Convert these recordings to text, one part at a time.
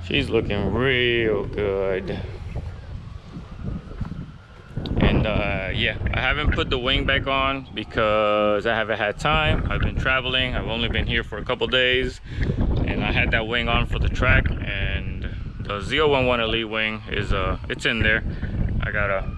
She's looking real good. And yeah, I haven't put the wing back on because I haven't had time. I've been traveling. I've only been here for a couple days, and I had that wing on for the track. And the Z011 Elite wing is it's in there. I gotta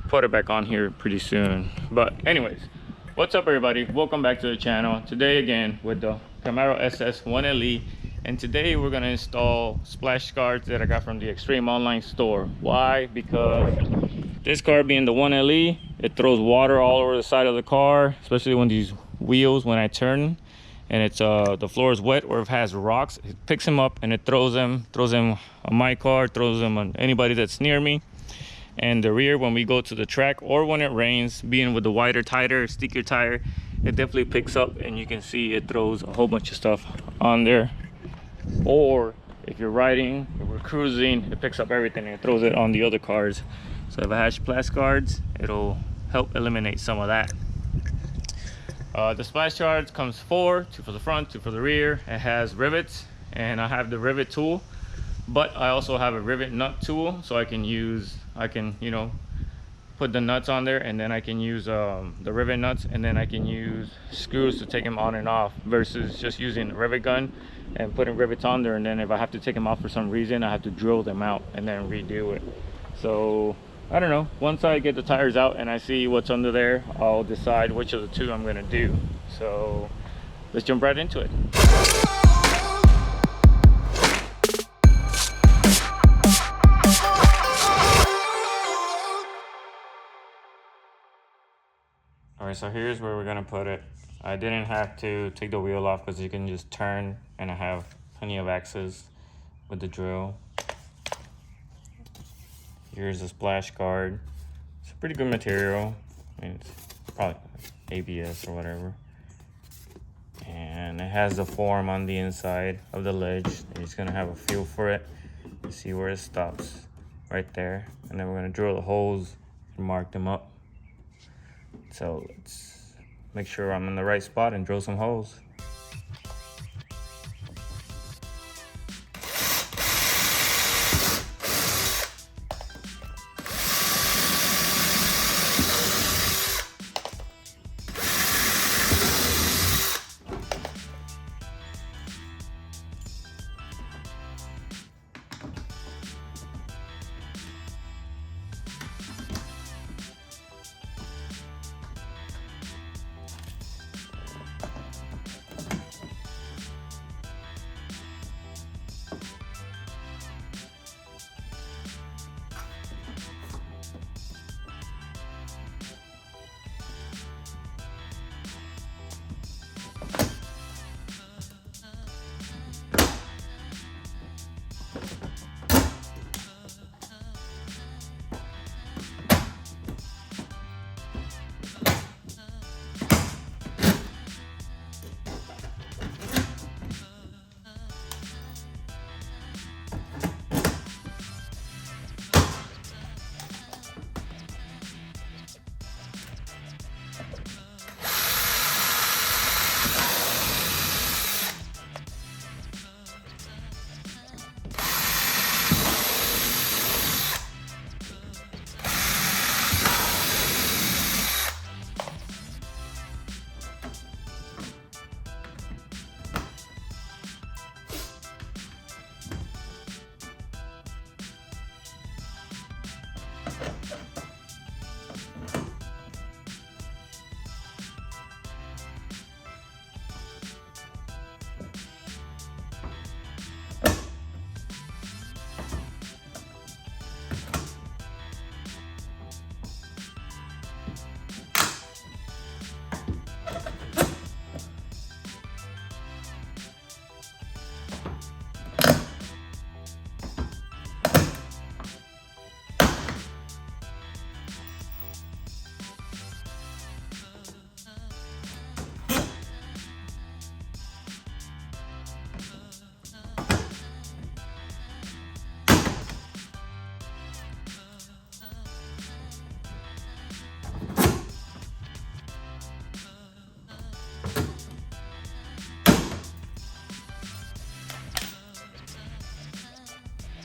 put it back on here pretty soon. But anyways, what's up everybody? Welcome back to the channel. Today again with the Camaro SS1 Elite, and today we're gonna install splash guards that I got from the Extreme Online store. Why? Because this car being the 1LE, it throws water all over the side of the car, especially when these wheels, when I turn and it's the floor is wet or if it has rocks, it picks them up and it throws them on my car, throws them on anybody that's near me. And the rear, when we go to the track or when it rains, being with the wider, tighter, stickier tire, it definitely picks up, and you can see it throws a whole bunch of stuff on there. Or if you're riding, if we're cruising, it picks up everything and it throws it on the other cars. So if I have splash guards, it'll help eliminate some of that. The splash guards comes two for the front, two for the rear. It has rivets, and I have the rivet tool, but I also have a rivet nut tool, so I can you know, put the nuts on there, and then I can use the rivet nuts, and then I can use screws to take them on and off, versus just using a rivet gun and putting rivets on there, and then if I have to take them off for some reason, I have to drill them out and then redo it. So I don't know, once I get the tires out and I see what's under there, I'll decide which of the two I'm gonna do. So let's jump right into it. Alright, so here's where we're gonna put it. I didn't have to take the wheel off because you can just turn, and I have plenty of access with the drill. Here's the splash guard. It's a pretty good material. I mean, it's probably ABS or whatever. And it has the form on the inside of the ledge. You're just gonna have a feel for it. You see where it stops, right there. And then we're gonna drill the holes and mark them up. So let's make sure I'm in the right spot and drill some holes.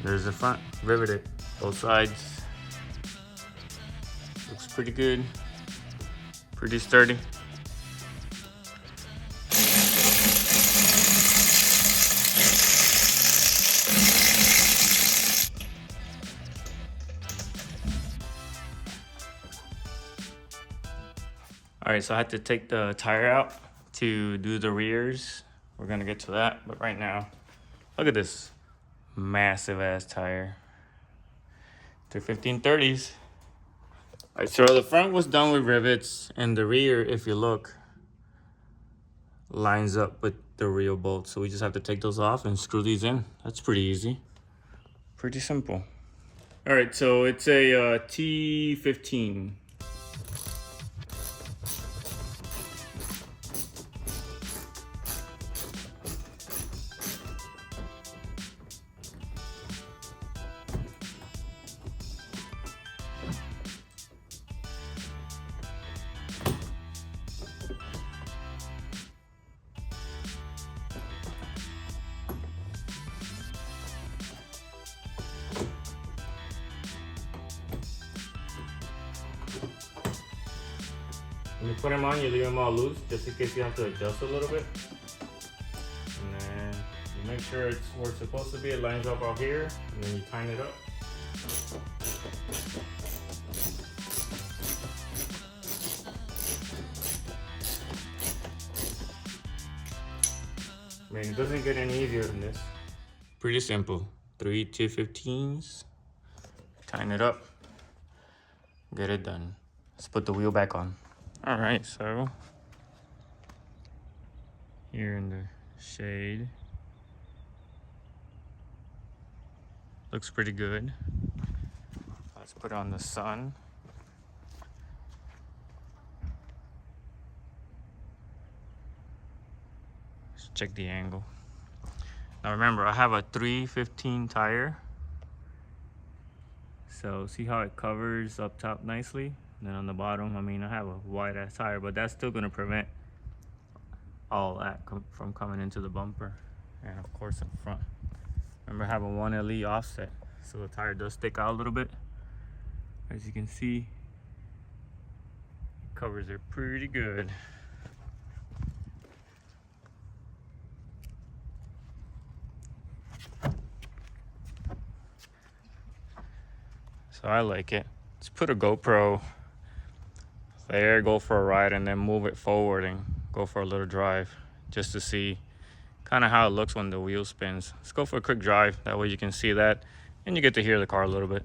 there's the front, riveted, both sides. Looks pretty good, pretty sturdy. All right, so I had to take the tire out to do the rears. We're gonna get to that, but right now, look at this massive ass tire. They're 1530s. All right, so the front was done with rivets, and the rear, if you look, lines up with the real bolts. So we just have to take those off and screw these in. That's pretty easy, pretty simple. All right, so it's a T15. When you put them on, you leave them all loose, just in case you have to adjust a little bit. And then you make sure it's where it's supposed to be. It lines up out here, and then you tighten it up. I mean, it doesn't get any easier than this. Pretty simple. 3 T15s. Tighten it up. Get it done. Let's put the wheel back on. All right, so here in the shade, looks pretty good. Let's put it on the sun. Let's check the angle. Now remember, I have a 315 tire. So see how it covers up top nicely? And then on the bottom, I mean, I have a wide ass tire, but that's still gonna prevent all that from coming into the bumper. And of course in front. Remember, I have a 1 LE offset, so the tire does stick out a little bit. As you can see, it covers it pretty good. So I like it. Let's put a GoPro there, go for a ride, and then move it forward and go for a little drive just to see kind of how it looks when the wheel spins. Let's go for a quick drive. That way you can see that and you get to hear the car a little bit.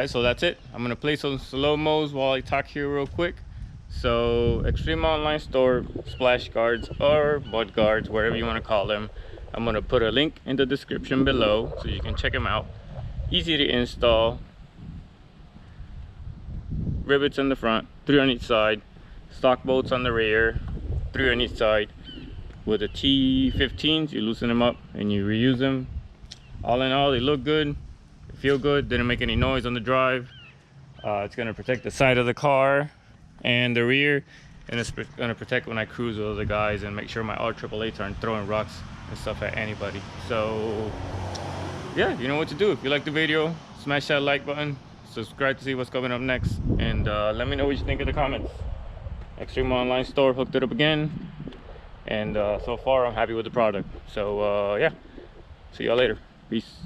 guys, so that's it. I'm gonna play some slow-mos while I talk here real quick. So Extreme Online Store splash guards or mud guards, whatever you want to call them, I'm gonna put a link in the description below so you can check them out. Easy to install, rivets on the front, 3 on each side, stock bolts on the rear, 3 on each side. With the T15s, you loosen them up and you reuse them. All in all, they look good, they feel good, didn't make any noise on the drive. It's gonna protect the side of the car and the rear, and it's gonna protect when I cruise with other guys and make sure my R888s aren't throwing rocks and stuff at anybody. So yeah, you know what to do. If you like the video, smash that like button, subscribe to see what's coming up next, and let me know what you think in the comments. Extreme Online Store hooked it up again, and so far I'm happy with the product. So yeah, see y'all later. Peace.